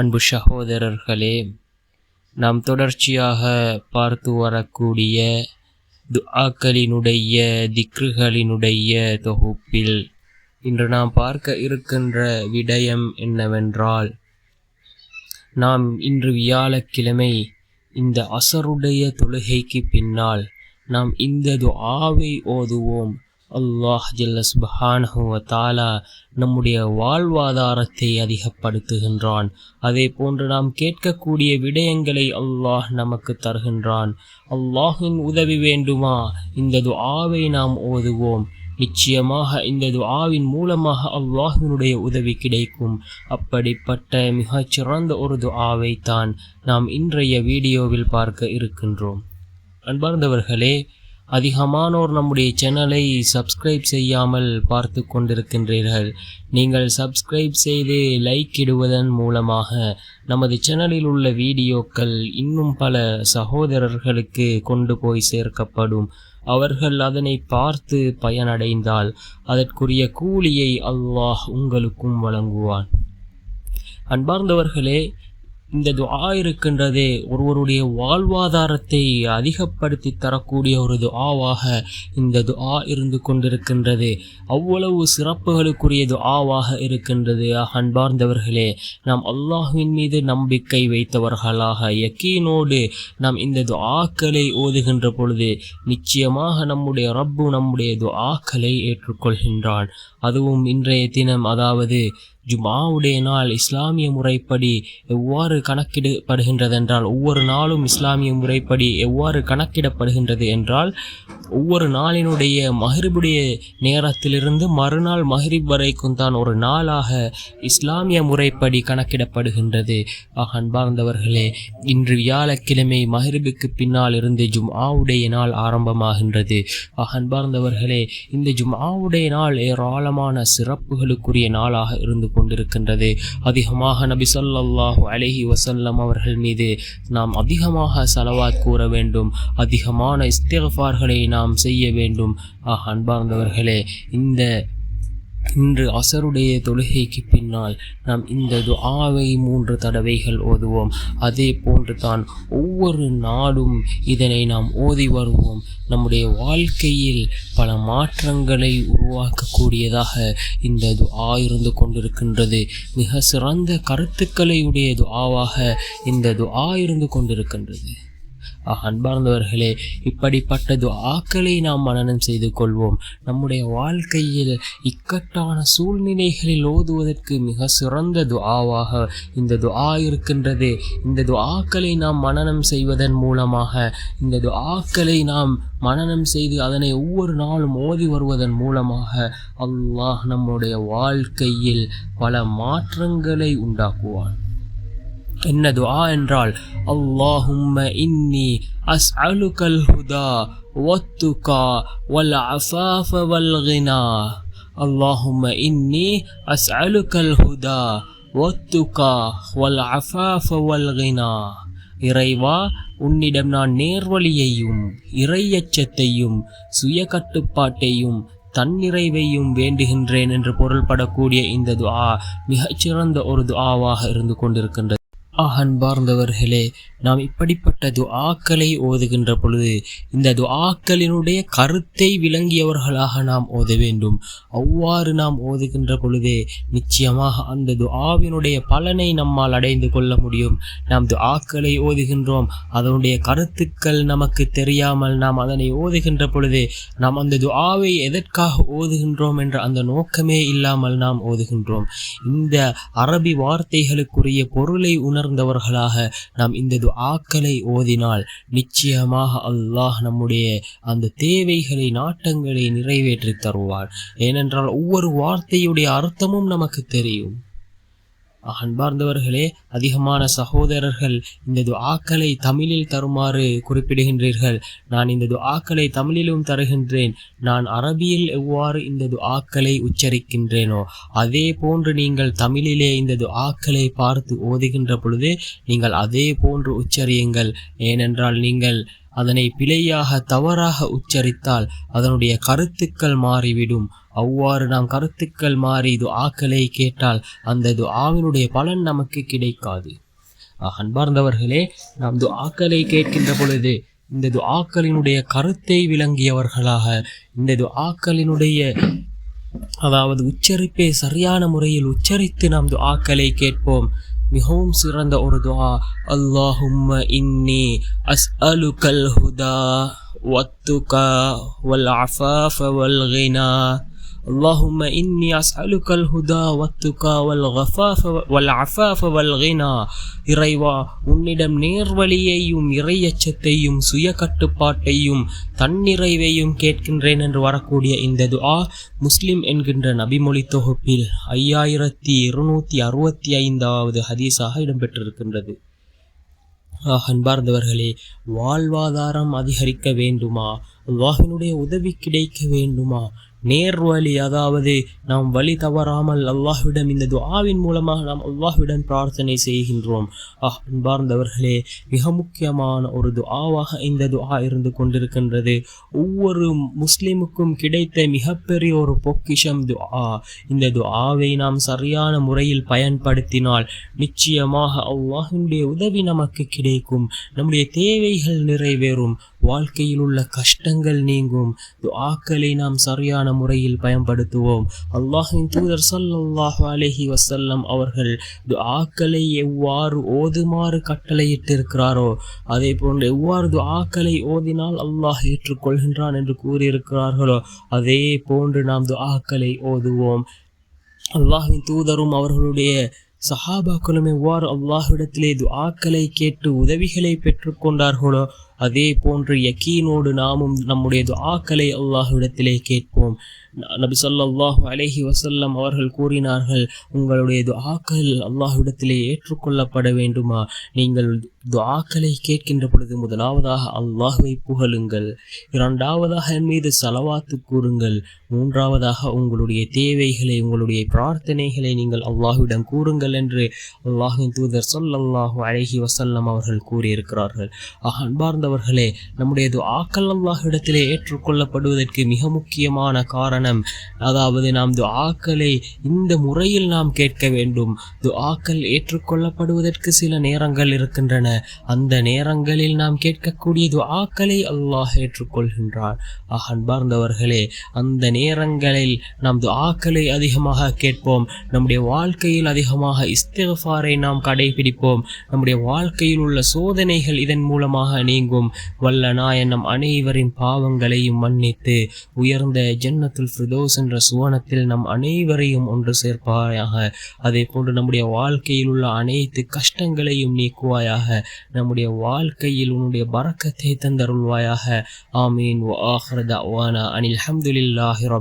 அன்பு சகோதரர்களே, நாம் தொடர்ச்சியாக பார்த்து வரக்கூடிய துஆக்களினுடைய திக்ருகளினுடைய தொகுப்பில் இன்று நாம் பார்க்க இருக்கின்ற விடயம் என்னவென்றால், நாம் இன்று வியாழக்கிழமை இந்த அசருடைய தொழுகைக்கு பின்னால் நாம் இந்த துஆவை ஓதுவோம். அல்லாஹ் ஜல்ல சுப்ஹானஹு வ தஆலா நம்முடைய வாழ்வாதாரத்தை அதிகப்படுத்துகின்றான். அதே போன்று நாம் கேட்கக்கூடிய விடயங்களை அல்லாஹ் நமக்கு தருகின்றான். அல்லாஹின் உதவி வேண்டுமா? இந்த துஆவை நாம் ஓதுவோம். நிச்சயமாக இந்த துஆவின் மூலமாக அல்லாஹ்வினுடைய உதவி கிடைக்கும். அப்படிப்பட்ட மிகச்சிறந்த ஒரு துஆவை தான் நாம் இன்றைய வீடியோவில் பார்க்க இருக்கின்றோம். அன்பார்ந்தவர்களே, அதிகமானோர் நம்முடைய சேனலை சப்ஸ்கிரைப் செய்யாமல் பார்த்து கொண்டிருக்கின்றீர்கள். நீங்கள் சப்ஸ்கிரைப் செய்து லைக் இடுவதன் மூலமாக நமது சேனலில் உள்ள வீடியோக்கள் இன்னும் பல சகோதரர்களுக்கு கொண்டு போய் சேர்க்கப்படும். அவர்கள் அதனை பார்த்து பயனடைந்தால் அதற்குரிய கூலியை அல்லாஹ் உங்களுக்கும் வழங்குவான். அன்பார்ந்தவர்களே, இந்த துஆ இருக்கின்றதே ஒருவருடைய வாழ்வாதாரத்தை அதிகப்படுத்தி தரக்கூடிய ஒரு துஆவாக இந்த துஆ இருந்து கொண்டிருக்கின்றது. அவ்வளவு சிறப்புகளுக்குரிய துஆவாக இருக்கின்றது. அன்பார்ந்தவர்களே, நாம் அல்லாஹ்வின் மீது நம்பிக்கை வைத்தவர்களாக யக்கீனோடு நாம் இந்த துஆக்களை ஓதுகின்ற பொழுது நிச்சயமாக நம்முடைய ரப்பு நம்முடைய துஆக்களை ஏற்றுக்கொள்கின்றான். அதுவும் இன்றைய தினம், அதாவது ஜுமாவுடைய நாள், இஸ்லாமிய முறைப்படி எவ்வாறு கணக்கிடப்படுகின்றதென்றால், ஒவ்வொரு நாளும் இஸ்லாமிய முறைப்படி எவ்வாறு கணக்கிடப்படுகின்றது என்றால், ஒவ்வொரு நாளினுடைய மஹ்ரிபுடைய நேரத்திலிருந்து மறுநாள் மஹ்ரிப் வரைக்கும் தான் ஒரு நாளாக இஸ்லாமிய முறைப்படி கணக்கிடப்படுகின்றது. அன்பார்ந்தவர்களே, இன்று வியாழக்கிழமை மஹ்ரிபுக்கு பின்னால் இருந்து ஜும்ஆவுடைய நாள் ஆரம்பமாகின்றது. அன்பார்ந்தவர்களே, இந்த ஜும்ஆவுடைய நாள் ஏராளமான சிறப்புகளுக்குரிய நாளாக இருந்து கொண்டிருக்கின்றது. அதிகமாக நபி ஸல்லல்லாஹு அலைஹி வஸல்லம் அவர்கள் மீது நாம் அதிகமாக ஸலவாத் கூற வேண்டும். அதிகமான இஸ்திக்ஃபார்களை நாம் செய்ய வேண்டும். அன்பார்ந்தவர்களே, இன்று அசருடைய தொழுகைக்கு பின்னால் நாம் இந்த துஆவை 3 தடவைகள் ஓதுவோம். அதே போன்று தான் ஒவ்வொரு நாளும் இதனை நாம் ஓதி வருவோம். நம்முடைய வாழ்க்கையில் பல மாற்றங்களை உருவாக்கக்கூடியதாக இந்த துஆ இருந்து கொண்டிருக்கின்றது. மிக சிறந்த கருத்துக்களை உடைய துஆவாக இந்த துஆ இருந்து கொண்டிருக்கின்றது. அன்பார்ந்தவர்களே, இப்படிப்பட்ட துஆக்களை நாம் மனனம் செய்து கொள்வோம். நம்முடைய வாழ்க்கையில் இக்கட்டான சூழ்நிலைகளில் ஓதுவதற்கு மிக சிறந்த துஆவாக இந்த துஆ இருக்கின்றது. இந்த துஆக்களை நாம் மனனம் செய்வதன் மூலமாக, இந்த துஆக்களை நாம் மனனம் செய்து அதனை ஒவ்வொரு நாளும் ஓதி வருவதன் மூலமாக அல்லாஹ் நம்முடைய வாழ்க்கையில் பல மாற்றங்களை உண்டாக்குவான். என்ன துஆ என்றால், அல்லாஹும்ம இன்னி அஸ்அலுகல் ஹுதா வத்துகா வல் அஃபாஃப வல் கினா. அல்லாஹும்ம இன்னி அஸ்அலுகல் ஹுதா வத்துகா வல் அஃபாஃப வல் கினா. இறைவா, உன்னிடம் நான் நேர்வழியையும் இறையச்சத்தையும் சுய கட்டுப்பாட்டையும் தன்னிறைவையும் வேண்டுகின்றேன் என்று பொருள்படக்கூடிய இந்த துஆ மிகச்சிறந்த ஒரு துஆவாக இருந்து கொண்டிருக்கின்றது. அன்பார்ந்தவர்களே, நாம் இப்படிப்பட்ட துஆக்களை ஓதுகின்ற பொழுது இந்த துஆக்களினுடைய கருத்தை விளங்கியவர்களாக நாம் ஓத வேண்டும். அவ்வாறு நாம் ஓதுகின்ற பொழுதே நிச்சயமாக அந்த துஆவினுடைய பலனை நம்மால் அடைந்து கொள்ள முடியும். நாம் துஆக்களை ஓதுகின்றோம், அதனுடைய கருத்துக்கள் நமக்கு தெரியாமல் நாம் அதனை ஓதுகின்ற பொழுது நாம் அந்த துஆவை எதற்காக ஓதுகின்றோம் என்ற அந்த நோக்கமே இல்லாமல் நாம் ஓதுகின்றோம். இந்த அரபி வார்த்தைகளுக்குரிய பொருளை உணர்ந்தவர்களாக நாம் இந்த துஆக்களை ஓதினால் நிச்சயமாக அல்லாஹ் நம்முடைய அந்த தேவைகளை, நாட்டங்களை நிறைவேற்றி தருவார். ஏனென்றால் ஒவ்வொரு வார்த்தையுடைய அர்த்தமும் நமக்கு தெரியும். அன்பார்ந்தவர்களே, அதிகமான சகோதரர்கள் இந்த துஆக்களை தமிழில் தருமாறு குறிப்பிடுகின்றீர்கள். நான் இந்த துஆக்களை தமிழிலும் தருகின்றேன். நான் அரபியில் எவ்வாறு இந்த துஆக்களை உச்சரிக்கின்றேனோ அதே போன்று நீங்கள் தமிழிலே இந்த துஆக்களை பார்த்து ஓதுகின்ற பொழுது நீங்கள் அதே போன்று உச்சரியுங்கள். ஏனென்றால் நீங்கள் அதனை பிழையாக தவறாக உச்சரித்தால் அதனுடைய கருத்துக்கள் மாறிவிடும். அவ்வாறு நாம் கருத்துக்கள் மாறி துஆக்களை கேட்டால் அந்த துஆவினுடைய பலன் நமக்கு கிடைக்காது. அன்பார்ந்தவர்களே, நாம் துஆக்களை கேட்கின்ற பொழுது இந்த துஆக்களினுடைய கருத்தை விளங்கியவர்களாக, இந்த துஆக்களினுடைய உச்சரிப்பை சரியான முறையில் உச்சரித்து நாம் துஆக்களை கேட்போம். மிகவும் சிறந்த ஒரு துஆ, அல்லாஹும்ம இன்னி அஸ்அலுகல் ஹுதா வத்துகா வல் அஃபாஃப வல் கினா. اللهم إني أسألك الهدى والتقى والعفاف والغنى. இறைவா, உன்னிடம் நேர்வழியையும் இறையச்சத்தையும் சுய கட்டுப்பாட்டையும் தன்னிறைவையும் கேட்கின்றேன் என்று வரக்கூடிய இந்த துஆ முஸ்லிம் என்கின்ற நபிமொழி தொகுப்பில் 5265வது ஹதீஸாக இடம்பெற்றிருக்கின்றது. அன்பார்ந்தவர்களே, வாழ்வாதாரம் அதிகரிக்க வேண்டுமா, அல்லாஹ்வினுடைய உதவி கிடைக்க வேண்டுமா, நேர்வழி நாம் வழி தவறாமல் அல்லாஹ்விடம் இந்த துஆவின் மூலமாக நாம் அல்லாஹ்விடம் பிரார்த்தனை செய்கின்றோம். அன்பார்ந்தவர்களே, மிக முக்கியமான ஒரு துஆவாக இந்த துஆ இருந்து கொண்டிருக்கின்றது. ஒவ்வொரு முஸ்லிமுக்கும் கிடைத்த மிகப்பெரிய ஒரு பொக்கிஷம் துஆ. இந்த துஆவை நாம் சரியான முறையில் பயன்படுத்தினால் நிச்சயமாக அல்லாஹ்வினுடைய உதவி நமக்கு கிடைக்கும், நம்முடைய தேவைகள் நிறைவேறும், வாழ்க்கையில் உள்ள கஷ்டங்கள் நீங்கும். துஆக்களை நாம் சரியான முறையில் பயன்படுத்துவோம். அல்லாஹ்வின் தூதர் ஸல்லல்லாஹு அலைஹி வஸல்லம் அவர்கள் துஆக்களை எவ்வாறு ஓதுமாறு கட்டளையிட்டிருக்கிறாரோ அதே போன்று எவ்வாறு துஆக்களை ஓதினால் அல்லாஹ் ஏற்றுக்கொள்கின்றான் என்று கூறியிருக்கிறார்களோ அதே போன்று நாம் துஆக்களை ஓதுவோம். அல்லாஹ்வின் தூதரும் அவர்களுடைய சஹாபாக்களும் எவ்வாறு அல்லாஹ்விடத்திலே துஆக்களை கேட்டு உதவிகளை பெற்றுக்கொண்டார்களோ அதே போன்று யக்கீனோடு நாமும் நம்முடைய துஆக்களை அல்லாஹ்விடத்திலே கேட்போம். நபி ஸல்லல்லாஹு அலைஹி வஸல்லம் அவர்கள் கூறினார்கள், உங்களுடைய துஆக்கள் அல்லாஹ்விடத்திலே ஏற்றுக்கொள்ளப்பட வேண்டுமா, நீங்கள் துஆக்களை கேட்கின்ற பொழுது முதலாவதாக அல்லாஹ்வை புகழுங்கள், இரண்டாவதாக என் மீது ஸலவாத்து கூறுங்கள், மூன்றாவதாக உங்களுடைய தேவைகளை உங்களுடைய பிரார்த்தனைகளை நீங்கள் அல்லாஹ்விடம் கூறுங்கள் என்று அல்லாஹ்வின் தூதர் ஸல்லல்லாஹு அலைஹி வஸல்லம் அவர்கள் கூறியிருக்கிறார்கள். அன்பார்ந்தவர்களே, நம்முடைய துஆக்கள் அல்லாஹ்விடத்திலே ஏற்றுக்கொள்ளப்படுவதற்கு மிக முக்கியமான காரணம், நாம் துஆக்களை இந்த முறையில் நாம் கேட்க வேண்டும். துஆக்கள் ஏற்றுக்கொள்ளப்படுவதற்கு சில நேரங்கள் இருக்கின்றன. அந்த நேரங்களில் நாம் கேட்கக்கூடிய துஆக்களை அல்லாஹ் ஏற்றுக்கொள்கின்றார். அன்பார்ந்தவர்களே, அந்த நேரங்களில் நாம் துஆக்களை அதிகமாக கேட்போம். நம்முடைய வாழ்க்கையில் அதிகமாக இஸ்திக்ஃபாரை நாம் கடைபிடிப்போம். நம்முடைய வாழ்க்கையில் உள்ள சோதனைகள் இதன் மூலமாக நீங்கும். வல்ல நாயன் நம் அனைவரின் பாவங்களையும் மன்னித்து உயர்ந்த ஜன்னத்துல் ஃபிர்தௌஸ் என்ற சுவனத்தில் நம் அனைவரையும் ஒன்று சேர்ப்பாயாக. அதே போன்று நம்முடைய வாழ்க்கையில் உள்ள அனைத்து கஷ்டங்களையும் நீக்குவாயாக. நம்முடைய வாழ்க்கையில் உன்னுடைய பரக்கத்தை தந்தருள்வாயாக. ஆமீன். வ ஆகிரு தஅவானா அனில் ஹம்துலில்லாஹி ரப்